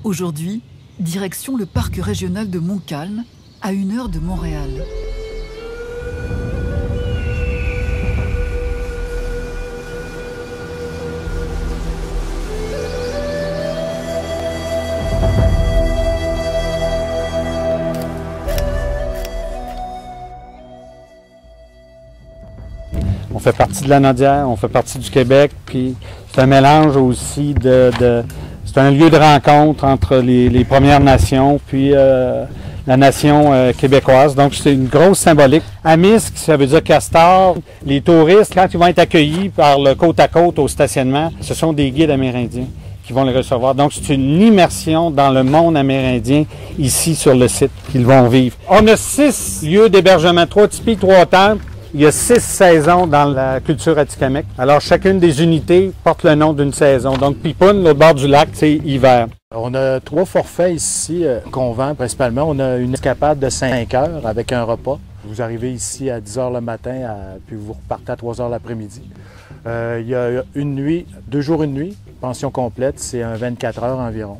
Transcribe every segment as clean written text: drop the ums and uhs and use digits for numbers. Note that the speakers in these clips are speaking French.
Aujourd'hui, direction le parc régional de Montcalm, à 1 heure de Montréal. On fait partie de la Nodière, on fait partie du Québec, puis c'est un mélange aussi c'est un lieu de rencontre entre les Premières Nations, puis la nation québécoise. Donc c'est une grosse symbolique. Amisk, ça veut dire castor. Les touristes, quand ils vont être accueillis par le côte à côte au stationnement, ce sont des guides amérindiens qui vont les recevoir. Donc c'est une immersion dans le monde amérindien ici sur le site qu'ils vont vivre. On a 6 lieux d'hébergement, 3 tipis, 3 temples. Il y a 6 saisons dans la culture atikamekw. Alors, chacune des unités porte le nom d'une saison. Donc, Pipoun, l'autre bord du lac, c'est hiver. On a 3 forfaits ici qu'on vend principalement. On a une escapade de 5 heures avec un repas. Vous arrivez ici à 10 heures le matin, puis vous repartez à 3 heures l'après-midi. Il y a une nuit, 2 jours, une nuit, pension complète, c'est un 24 heures environ.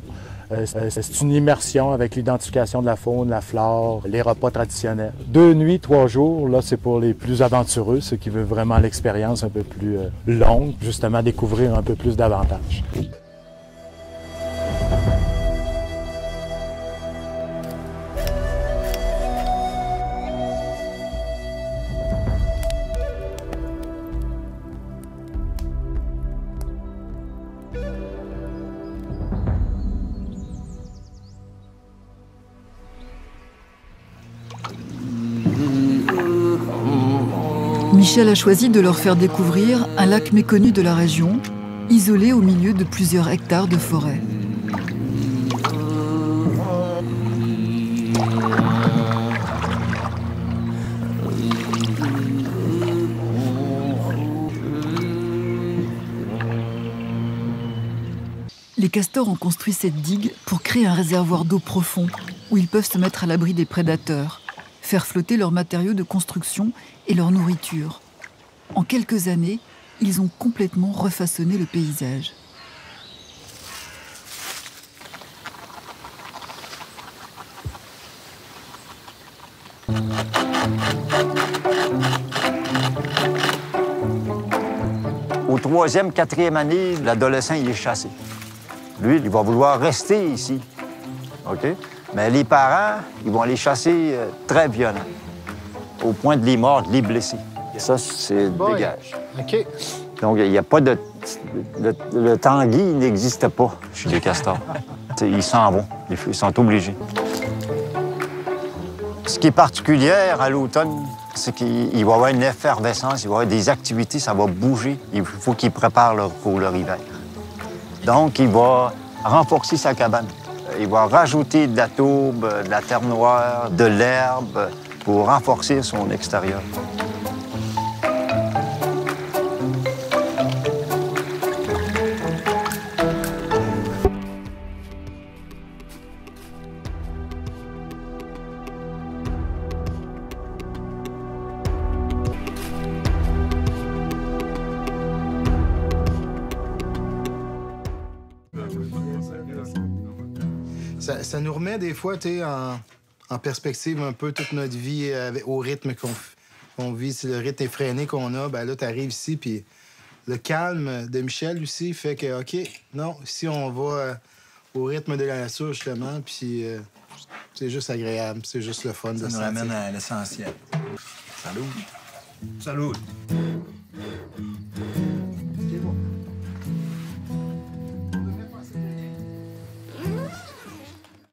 C'est une immersion avec l'identification de la faune, la flore, les repas traditionnels. 2 nuits, 3 jours, là, c'est pour les plus aventureux, ceux qui veulent vraiment l'expérience un peu plus longue, justement découvrir un peu plus davantage. Michel a choisi de leur faire découvrir un lac méconnu de la région, isolé au milieu de plusieurs hectares de forêt. Les castors ont construit cette digue pour créer un réservoir d'eau profond où ils peuvent se mettre à l'abri des prédateurs, faire flotter leurs matériaux de construction et leur nourriture. En quelques années, ils ont complètement refaçonné le paysage. Au 3e, 4e année, l'adolescent, il est chassé. Lui, il va vouloir rester ici. OK? Mais les parents, ils vont les chasser très violents, au point de les mordre, de les blesser. Ça, c'est le dégage. OK. Donc, il n'y a pas de... Le tanguy n'existe pas chez les castors. Ils s'en vont. Ils sont obligés. Ce qui est particulier à l'automne, c'est qu'il va y avoir une effervescence, il va y avoir des activités, ça va bouger. Il faut qu'ils préparent pour leur hiver. Donc, il va renforcer sa cabane. Il va rajouter de la tourbe, de la terre noire, de l'herbe pour renforcer son extérieur. Ça nous remet des fois en perspective un peu toute notre vie au rythme qu'on vit. Si le rythme effréné qu'on a, ben là, tu arrives ici, puis le calme de Michel aussi fait que, OK, non, ici, on va au rythme de la nature, justement, puis c'est juste agréable, c'est juste le fun de Ça nous sentir. ramène à l'essentiel. Salut! Salut!